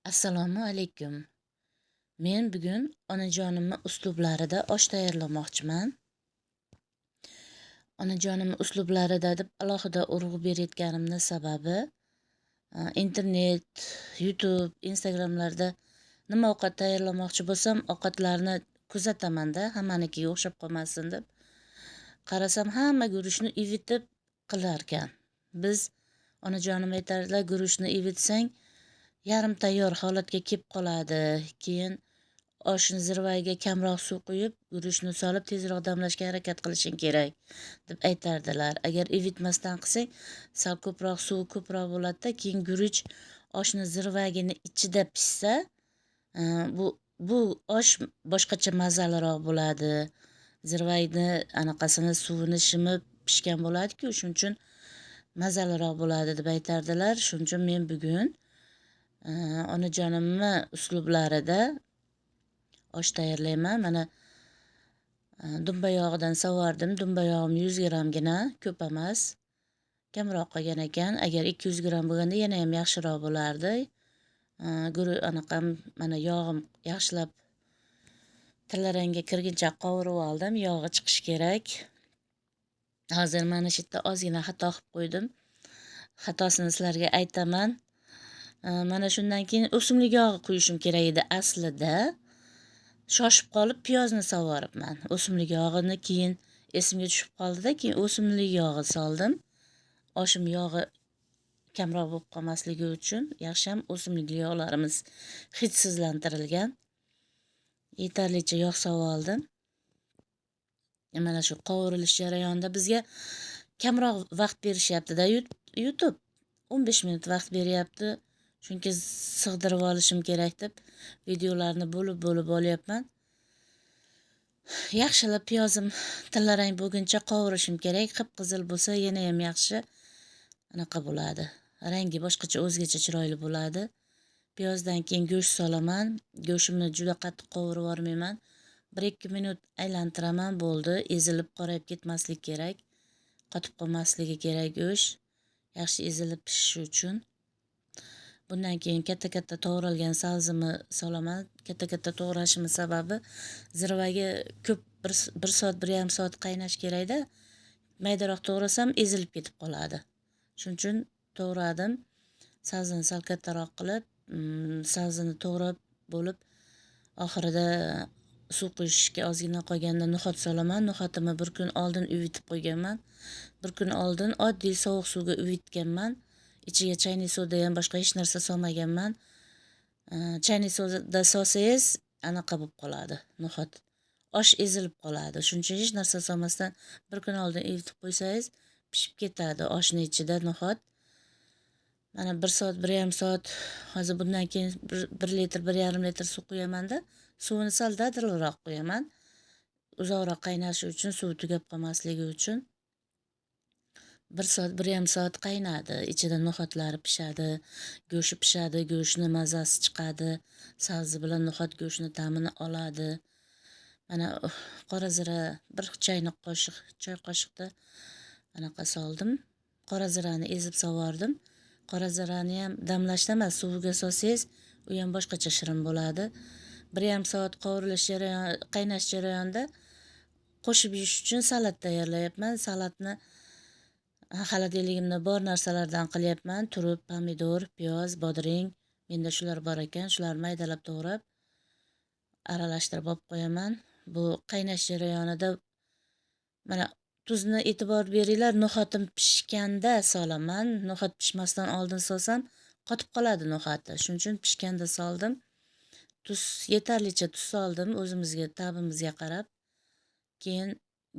Assalomu alaykum. Men bugun onajonimni uslublarida osh tayyorlamoqchiman. Onajonimni uslublarida deb alohida urg'u berayotganimning sababi internet, YouTube, Instagramlarda nima ovqat tayyorlamoqchi bo'lsam, ovqatlarni kuzataman-da, hammanikiga o'xshab qolmasin deb. Qarasam hamma guruchni ivitib qilar ekan. Biz onajonim aytardilar, guruchni ivitsang yarim tayyor holatga kelib qoladi. Keyin oshni zirvagiga kamroq suv quyib, guruchni solib tezroq damlashga harakat qilishing kerak deb aytardilar. Agar ivitmasdan qilsang, sal ko'proq suv ko'proq bo'ladi-da, keyin guruch oshni zirvagini ichida pishsa, bu osh boshqacha mazaliroq bo'ladi. Zirvagini anaqasini suvini shimib pishgan bo'ladi-ku, shuning uchun mazaliroq bo'ladi deb aytardilar. Shuning uchun men bugun onajonimni uslublarida osh tayyorlayman. Mana dumba yog'idan sovardim. Dumba yog'im 100 grammgina, ko'p emas. Kamroq qolgan ekan. Agar 200 gramm bo'lganda yana ham yaxshiroq bo'lardi. Anaqam mana yog'im yaxshilab tillarangga kirguncha qovurib oldim. Yog'i chiqishi kerak. Hozir mana shu yerda ozgina xato qilib qo'ydim. Xatosini sizlarga aytaman. Mana shundan keyin o'simlik yog'i quyishim kerak edi aslida. Shoshib qolib piyozni sovoribman. O'simlik yog'ini keyin esimga tushib qoldi-da, keyin o'simlik yog'i soldim. Oshim yog'i kamroq bo'lib qolmasligi uchun yaxshim o'simlik yog'larimiz hidsizlantirilgan. Yetarlicha yog' sovoldim. Mana shu qovurilish jarayonida bizga kamroq vaqt berishyapti-da YouTube. 15 minut vaqt beryapti. Chunki sig'dirib olishim kerak deb videolarni bo'lib olyapman. Yaxshilab piyozim tillarang bo'lguncha qovurishim kerak. Qip-qizil bo'lsa yana ham yaxshi anaqa bo'ladi. Rangi boshqacha o'zgacha chiroyli bo'ladi. Piyozdan keyin go'sht solaman. Go'shtimni juda qattiq qovurib yormayman. 1-2 minut aylantiraman, bo'ldi. Ezilib qorayib ketmasligi kerak. Qotib qolmasligi kerak go'sht. Yaxshi ezilib pishishi uchun. Bundan keyin katta-katta to'g'ralgan sabzimni solaman. Katta-katta to'g'rashimning sababi zirvaga ko'p 1 soat, 1,5 soat qaynash kerak-da. Maydaroq to'g'rasam ezilib ketib qoladi. Shuning uchun to'g'radim. Sabzini sal kattaroq qilib, sabzini to'g'rab bo'lib, oxirida suv quyishga ozgina qolganda no'xat solaman. No'xatimni 1 kun oldin uvitib qo'yganman. 1 kun oldin oddiy sovuq suvga uvitganman. Ichiga chaynak soda ham boshqa hech narsa solmaganman. Chaynak soda solsangiz anaqa bo'lib qoladi, no'xat. Osh ezilib qoladi. Shuning uchun hech narsa solmasdan 1 kun oldin uvitib qo'ysangiz pishib ketadi oshning ichida no'xat. Mana 1 soat, 1,5 soat, hozir bundan keyin 1 litr, 1,5 litr suv quyaman-da. Suvini sal dadilroq qo'yaman. Uzoqroq qaynashi uchun, suv tugab qolmasligi uchun. 1 soat, 1,5 soat qaynadi. Ichida no'xatlari pishadi, go'shti pishadi, go'shtning mazasi chiqadi. Sabzi bilan no'xat go'shtning ta'mini oladi. Mana qora zira 1 chaynak qoshiq, choy qoshiqda anaqa soldim. Qora zirani ezib sovordim. Qora zirani ham damlashda emas, suviga solsangiz, u ham boshqacha shirin bo'ladi. 1,5 soat qovurilish jarayoni, qaynash jarayonida qo'shib yeyish uchun salat tayyorlayapman. Salatni xolodilligimda bor narsalardan qilyapman. Turib, pomidor, piyoz, bodring. Menda shular bor ekan. Shularni maydalab to'g'rab aralashtirib olib qo'yaman. Bu qaynash jarayonida mana tuzni e'tibor beringlar. No'xatim pishganda solaman. No'xat pishmasdan oldin solsam qotib qoladi no'xati. Shuning uchun pishganda soldim. Tuz, yetarlicha tuz soldim o'zimizga, ta'bimizga qarab. Keyin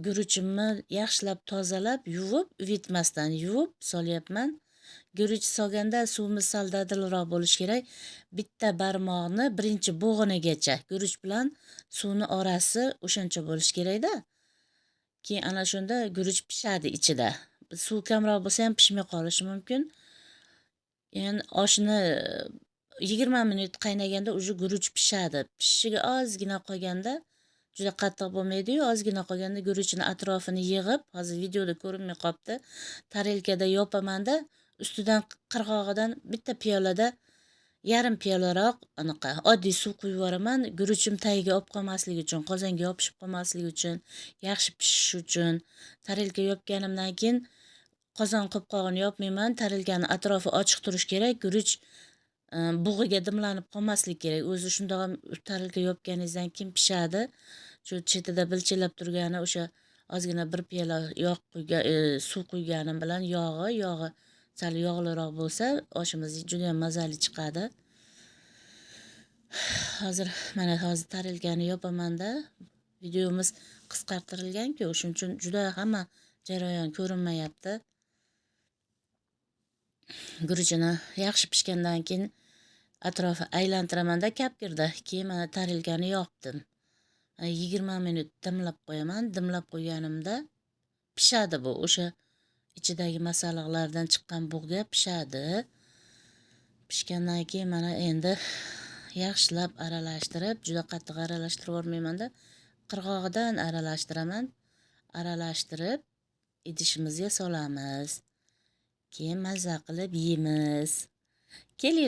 guruchimni yaxshilab tozalab, yuvib, uvitmasdan yuvib solyapman. Guruch solganda suvimiz sal dadilroq bo'lishi kerak. Bitta barmoqni birinchi bo'g'inigacha guruch bilan suvni orasi o'shancha bo'lishi kerak-da. Keyin ana shunda guruch pishadi ichida. Suv kamroq bo'lsa ham pishmay qolishi mumkin. Endi oshni 20 minut qaynaganda uje guruch pishadi. Pishishiga ozgina qolganda, juda qattiq bo'lmaydi-yu, ozgina qolganda guruchni atrofini yig'ib, hozir videoda ko'rinmay qolibdi. Tarelkada yopaman-da, ustidan qirg'og'idan bitta piyolada yarim piyolaroq anaqa oddiy suv quyib yuboraman. Guruchim tagiga olib qolmasligi uchun, qozonga yopishib qolmasligi uchun, yaxshi pishishi uchun. Tarelka yopganimdan keyin qozon qopqog'ini yopmayman. Tarelkani atrofi ochiq turishi kerak. Guruch bug'iga dimlanib qolmasligi kerak. O'zi shundoq ham tarelka yopganingizdan keyin pishadi. Shu chetida bilchillab turgani o'sha ozgina bir piyola yog' quygan, suv quyganim bilan yog'i sal yog'liroq bo'lsa, oshimiz juda ham mazali chiqadi. Hozir tarelkani yopaman-da. Videomiz qisqartirilgan-ku, shuning uchun juda hamma jarayon ko'rinmayapti. Guruchini yaxshi pishgandan keyin atrofi aylantiraman-da kapgirda. Keyin mana tarelkani yopdim. 20 minut dimlab qo'yaman. Dimlab qo'yganimda pishadi bu. O'sha ichidagi masalliqlardan chiqqan bug'ga pishadi. Pishgandan keyin mana endi yaxshilab aralashtirib, juda qattiq aralashtirib yubormayman-da. Qirg'og'idan aralashtiraman. Aralashtirib idishimizga solamiz. Keyin mazza qilib yeymiz. Kelinglar.